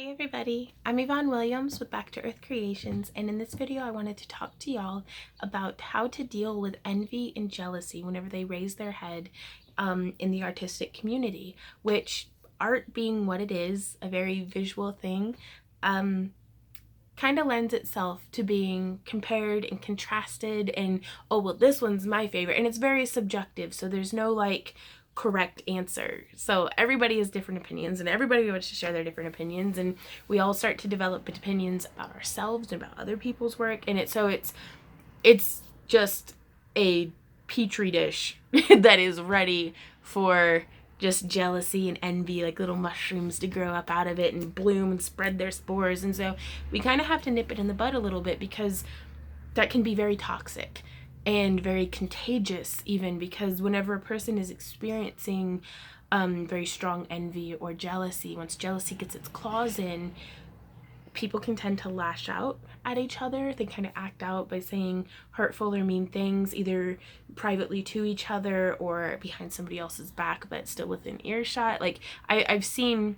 Hey everybody, I'm Yvonne Williams with Back to Earth Creations, and in this video I wanted to talk to y'all about how to deal with envy and jealousy whenever they raise their head in the artistic community, which, art being what it is, a very visual thing, kind of lends itself to being compared and contrasted and, oh well, this one's my favorite, and it's very subjective, so there's no like correct answer. So everybody has different opinions and everybody wants to share their different opinions, and we all start to develop opinions about ourselves and about other people's work, and it's just a petri dish that is ready for just jealousy and envy, like little mushrooms to grow up out of it and bloom and spread their spores. And so we kind of have to nip it in the bud a little bit, because that can be very toxic and very contagious, even because whenever a person is experiencing very strong envy or jealousy, once jealousy gets its claws in, people can tend to lash out at each other. They kind of act out by saying hurtful or mean things, either privately to each other or behind somebody else's back, but still within earshot. Like I've seen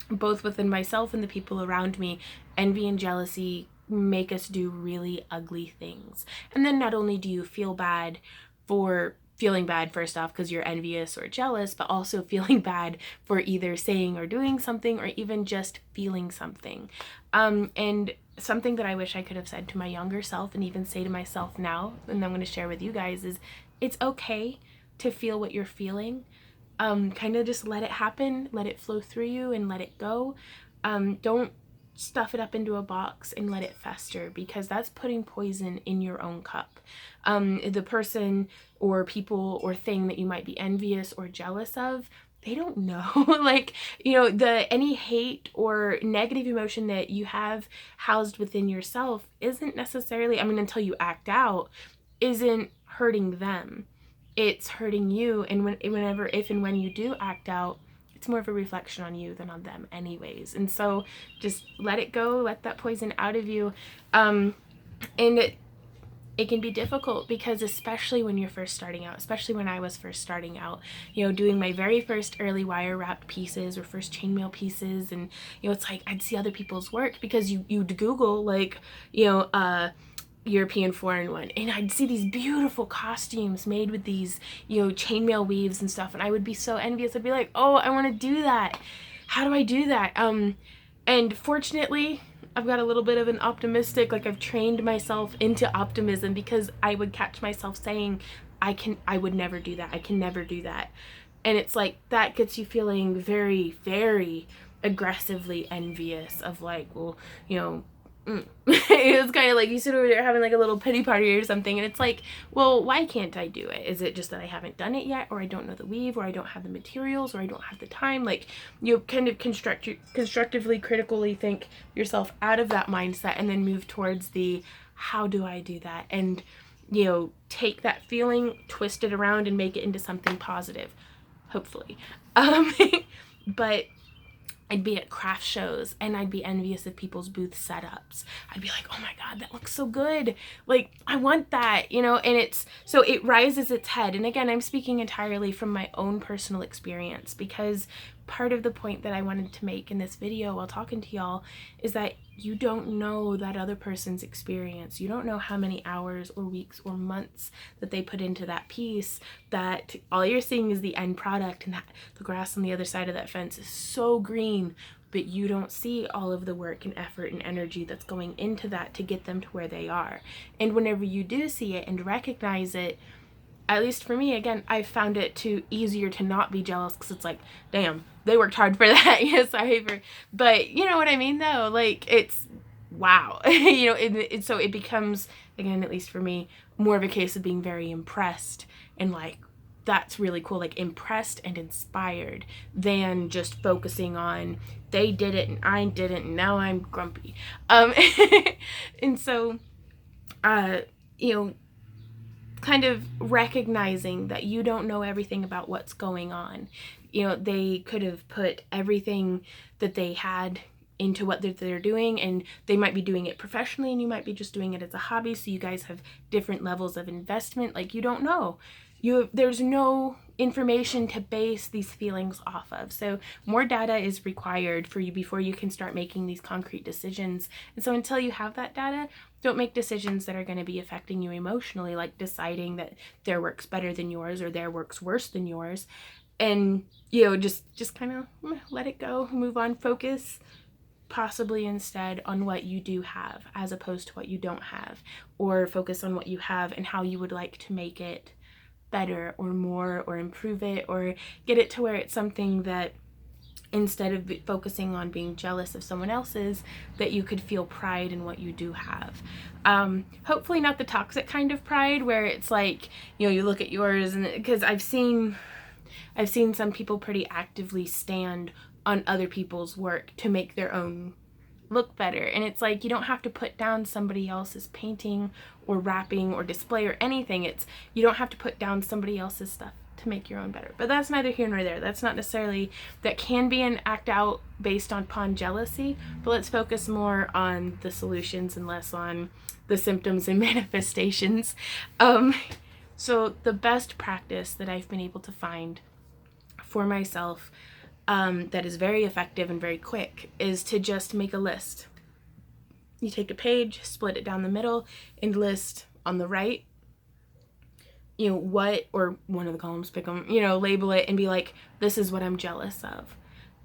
both within myself and the people around me, envy and jealousy make us do really ugly things. And then not only do you feel bad for feeling bad, first off, because you're envious or jealous, but also feeling bad for either saying or doing something or even just feeling something. And something that I wish I could have said to my younger self, and even say to myself now, and I'm going to share with you guys, is it's okay to feel what you're feeling. Kind of just let it happen, let it flow through you and let it go. Don't stuff it up into a box and let it fester, because that's putting poison in your own cup. The person or people or thing that you might be envious or jealous of, they don't know. Like, you know, any hate or negative emotion that you have housed within yourself isn't necessarily, I mean, until you act out, isn't hurting them. It's hurting you. And whenever, if and when you do act out, it's more of a reflection on you than on them anyways. And so just let it go, let that poison out of you. And it can be difficult, because especially when you're first starting out, especially when I was first starting out, you know, doing my very first early wire wrapped pieces or first chainmail pieces, and, you know, it's like I'd see other people's work, because you'd Google, like, you know, European foreign one, and I'd see these beautiful costumes made with these, you know, chainmail weaves and stuff, and I would be so envious. I'd be like, oh, I want to do that. How do I do that? And fortunately, I've got a little bit of an optimistic, like, I've trained myself into optimism, because I would catch myself saying, I would never do that. I can never do that. And it's like, that gets you feeling very, very aggressively envious of, like, well, you know, it's kind of like you sit over there having like a little pity party or something, and it's like, well, why can't I do it? Is it just that I haven't done it yet, or I don't know the weave, or I don't have the materials, or I don't have the time? Like, you kind of constructively, critically think yourself out of that mindset, and then move towards the, how do I do that? And, you know, take that feeling, twist it around, and make it into something positive, hopefully. But I'd be at craft shows and I'd be envious of people's booth setups. I'd be like, oh my God, that looks so good. Like, I want that, you know? And so it rises its head. And again, I'm speaking entirely from my own personal experience, because part of the point that I wanted to make in this video while talking to y'all is that you don't know that other person's experience. You don't know how many hours or weeks or months that they put into that piece, that all you're seeing is the end product, and that the grass on the other side of that fence is so green, but you don't see all of the work and effort and energy that's going into that to get them to where they are. And whenever you do see it and recognize it, at least for me, again, I found it easier to not be jealous, because it's like, damn, they worked hard for that. Yes, but you know what I mean, though? Like, it's, wow. You know, so it becomes, again, at least for me, more of a case of being very impressed and like, that's really cool, like impressed and inspired, than just focusing on they did it and I didn't and now I'm grumpy. And so, you know, kind of recognizing that you don't know everything about what's going on. You know, they could have put everything that they had into what they're doing, and they might be doing it professionally and you might be just doing it as a hobby, so you guys have different levels of investment. Like, you don't know. there's no information to base these feelings off of. So more data is required for you before you can start making these concrete decisions. And so until you have that data, don't make decisions that are going to be affecting you emotionally, like deciding that their work's better than yours or their work's worse than yours. And, just kind of let it go, move on, focus possibly instead on what you do have as opposed to what you don't have, or focus on what you have and how you would like to make it better or more, or improve it, or get it to where it's something that instead of focusing on being jealous of someone else's, that you could feel pride in what you do have. Hopefully not the toxic kind of pride where it's like, you look at yours, and because I've seen some people pretty actively stand on other people's work to make their own look better. And it's like, you don't have to put down somebody else's painting or wrapping or display or anything. You don't have to put down somebody else's stuff to make your own better. But that's neither here nor there. That's not necessarily, that can be an act out based upon jealousy, but let's focus more on the solutions and less on the symptoms and manifestations. So the best practice that I've been able to find for myself that is very effective and very quick is to just make a list. You take a page, split it down the middle, and list on the right, what, or one of the columns, pick them, label it and be like, this is what I'm jealous of.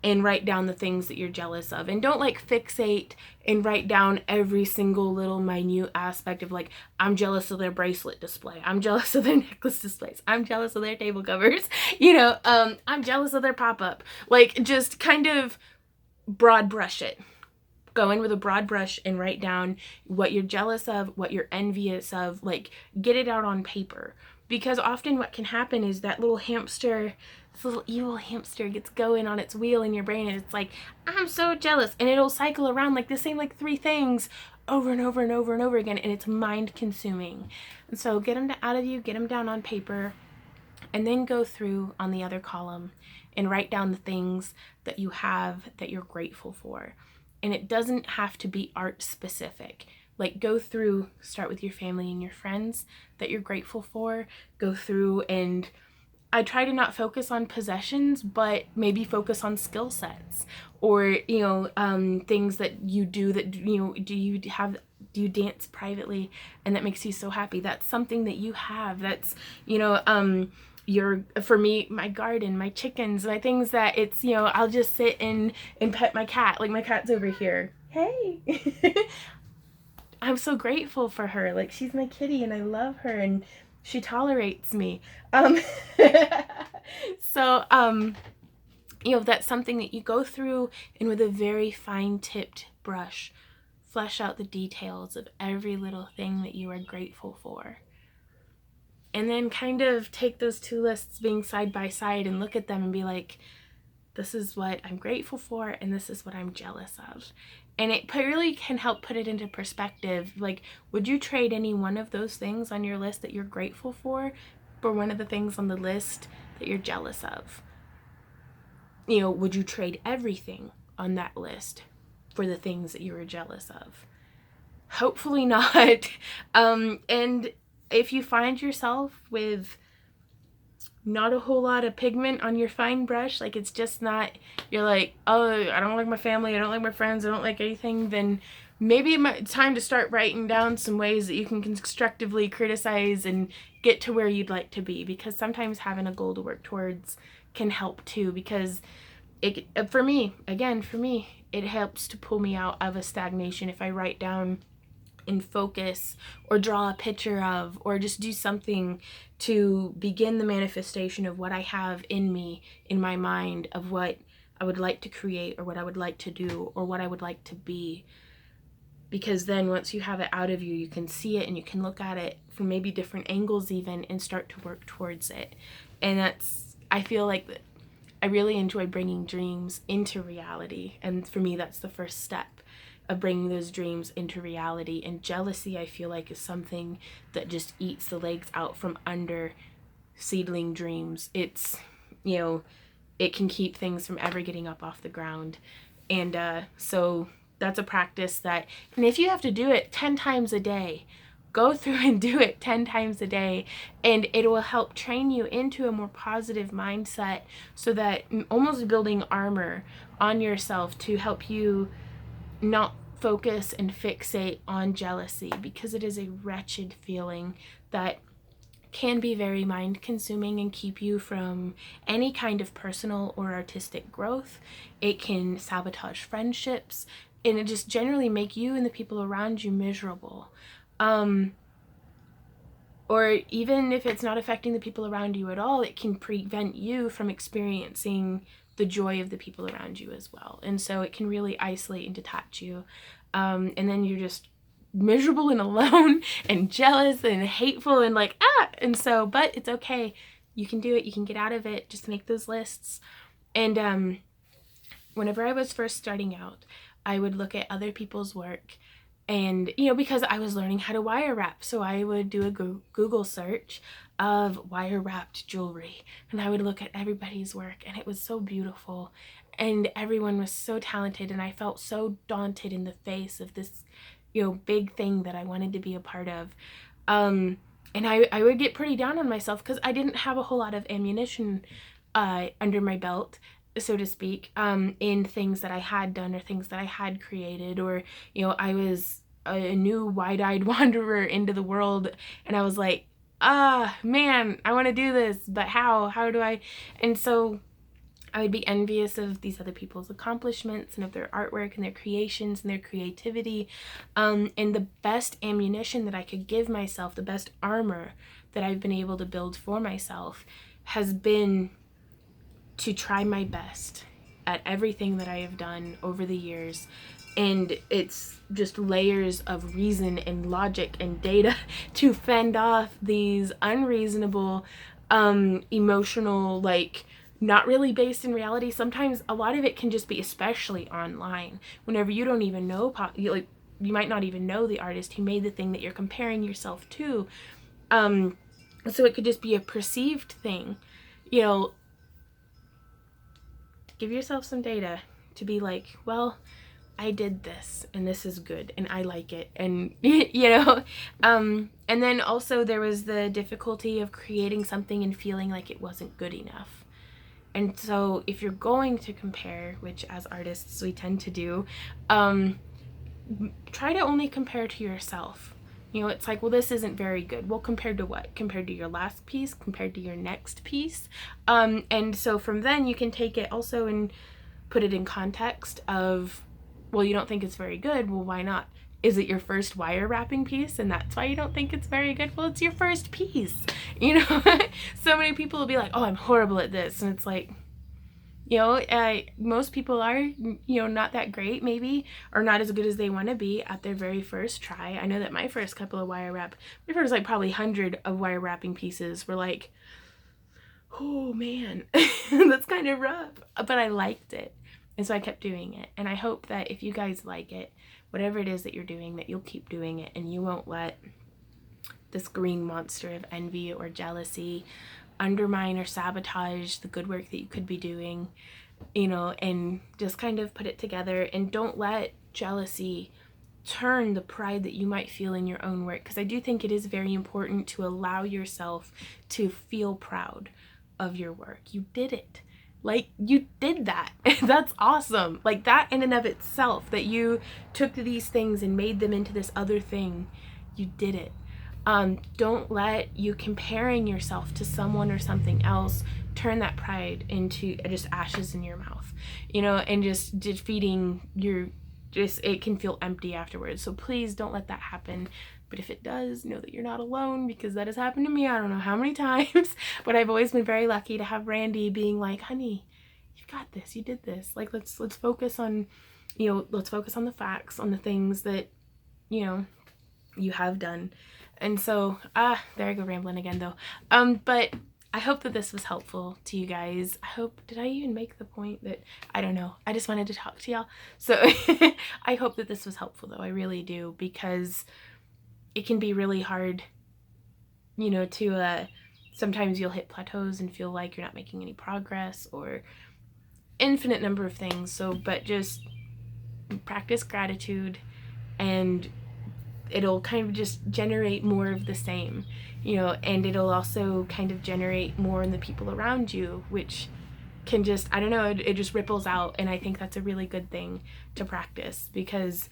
And write down the things that you're jealous of. And don't fixate and write down every single little minute aspect of I'm jealous of their bracelet display. I'm jealous of their necklace displays. I'm jealous of their table covers. I'm jealous of their pop-up. Just kind of broad brush it. Go in with a broad brush and write down what you're jealous of, what you're envious of. Get it out on paper. Because often what can happen is that little hamster, this little evil hamster gets going on its wheel in your brain, and it's like, I'm so jealous, and it'll cycle around the same 3 things over and over and over and over again, and it's mind consuming. And so get them out of you, get them down on paper, and then go through on the other column and write down the things that you have that you're grateful for. And it doesn't have to be art specific. Go through, start with your family and your friends that you're grateful for. Go through, and I try to not focus on possessions, but maybe focus on skill sets, or, things that you do that, do you dance privately and that makes you so happy? That's something that you have. That's, for me, my garden, my chickens, my things that it's, I'll just sit and pet my cat. My cat's over here. Hey. I'm so grateful for her. She's my kitty and I love her and she tolerates me. So, that's something that you go through and with a very fine-tipped brush, flesh out the details of every little thing that you are grateful for. And then kind of take those 2 lists being side by side and look at them and be like, this is what I'm grateful for and this is what I'm jealous of. And it really can help put it into perspective. Would you trade any one of those things on your list that you're grateful for one of the things on the list that you're jealous of? Would you trade everything on that list for the things that you were jealous of? Hopefully not. And if you find yourself with not a whole lot of pigment on your fine brush, it's just not, you're like, oh, I don't like my family, I don't like my friends, I don't like anything, then maybe it's time to start writing down some ways that you can constructively criticize and get to where you'd like to be, because sometimes having a goal to work towards can help too, because for me, it helps to pull me out of a stagnation if I write down and focus or draw a picture of, or just do something to begin the manifestation of what I have in me, in my mind, of what I would like to create or what I would like to do or what I would like to be. Because then once you have it out of you, you can see it and you can look at it from maybe different angles even and start to work towards it. And I feel like I really enjoy bringing dreams into reality. And for me, that's the first step of bringing those dreams into reality. And jealousy, I feel like, is something that just eats the legs out from under seedling dreams. It's, it can keep things from ever getting up off the ground. And so that's a practice that, and if you have to do it 10 times a day, go through and do it 10 times a day, and it will help train you into a more positive mindset, so that almost building armor on yourself to help you not focus and fixate on jealousy, because it is a wretched feeling that can be very mind consuming and keep you from any kind of personal or artistic growth. It can sabotage friendships, and it just generally make you and the people around you miserable. Or even if it's not affecting the people around you at all, it can prevent you from experiencing the joy of the people around you as well. And so it can really isolate and detach you. And then you're just miserable and alone and jealous and hateful and like, and so, but it's okay. You can do it. You can get out of it. Just make those lists. And whenever I was first starting out, I would look at other people's work, and, you know, because I was learning how to wire wrap, so I would do a Google search of wire wrapped jewelry, and I would look at everybody's work, and it was so beautiful, and everyone was so talented, and I felt so daunted in the face of this, you know, big thing that I wanted to be a part of. And I would get pretty down on myself because I didn't have a whole lot of ammunition under my belt, so to speak, in things that I had done or things that I had created, or, you know, I was a new wide-eyed wanderer into the world, and I was like, man, I want to do this, but how do I? And so I would be envious of these other people's accomplishments and of their artwork and their creations and their creativity. And the best ammunition that I could give myself, the best armor that I've been able to build for myself, has been to try my best at everything that I have done over the years. And it's just layers of reason and logic and data to fend off these unreasonable, emotional, like, not really based in reality. Sometimes a lot of it can just be, especially online, whenever you don't even know, you might not even know the artist who made the thing that you're comparing yourself to. So it could just be a perceived thing, you know. Give yourself some data to be like, well, I did this and this is good and I like it, and you know. And then also there was the difficulty of creating something and feeling like it wasn't good enough. And so if you're going to compare, which as artists we tend to do, try to only compare to yourself. You know, it's like, well, this isn't very good. Well, compared to what? Compared to your last piece? Compared to your next piece? And so from then you can take it also and put it in context of, well, you don't think it's very good. Well, why not? Is it your first wire wrapping piece and that's why you don't think it's very good? Well, it's your first piece. You know, so many people will be like, oh, I'm horrible at this. And it's like, you know, most people are, you know, not that great maybe, or not as good as they want to be at their very first try. I know that my first couple of my first like probably 100 of wire wrapping pieces were like, oh man, that's kind of rough, but I liked it. And so I kept doing it. And I hope that if you guys like it, whatever it is that you're doing, that you'll keep doing it and you won't let this green monster of envy or jealousy undermine or sabotage the good work that you could be doing, you know, and just kind of put it together. And don't let jealousy turn the pride that you might feel in your own work, because I do think it is very important to allow yourself to feel proud of your work. You did it. Like, you did that. That's awesome. Like, that in and of itself, that you took these things and made them into this other thing, you did it. Don't let you comparing yourself to someone or something else turn that pride into just ashes in your mouth, you know, and just defeating your, just, it can feel empty afterwards. So please don't let that happen. But if it does, know that you're not alone, because that has happened to me I don't know how many times. But I've always been very lucky to have Randy being like, honey, you've got this, you did this. Like, let's focus on, you know, let's focus on the facts, on the things that, you know, you have done. And so, there I go rambling again though. But I hope that this was helpful to you guys. I hope, did I even make the point that, I don't know, I just wanted to talk to y'all. So I hope that this was helpful though, I really do, because it can be really hard, you know, to, sometimes you'll hit plateaus and feel like you're not making any progress, or infinite number of things. So, but just practice gratitude and it'll kind of just generate more of the same, you know, and it'll also kind of generate more in the people around you, which can just, I don't know, it just ripples out. And I think that's a really good thing to practice, because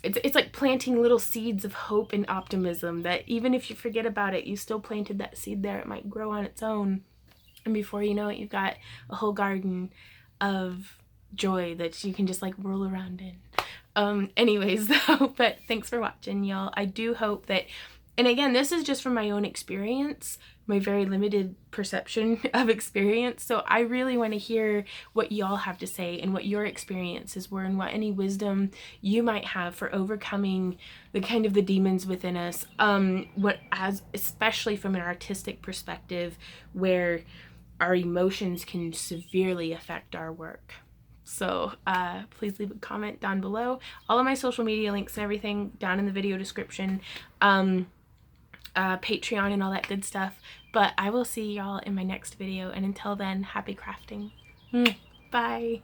it's like planting little seeds of hope and optimism that even if you forget about it, you still planted that seed there. It might grow on its own, and before you know it, you've got a whole garden of joy that you can just like roll around in. Anyways though, but thanks for watching, y'all. I do hope that, and again, this is just from my own experience, my very limited perception of experience, so I really want to hear what y'all have to say and what your experiences were and what any wisdom you might have for overcoming the kind of the demons within us, especially from an artistic perspective, where our emotions can severely affect our work. So please leave a comment down below. All of my social media links and everything down in the video description, Patreon and all that good stuff. But I will see y'all in my next video, and until then, happy crafting. Bye.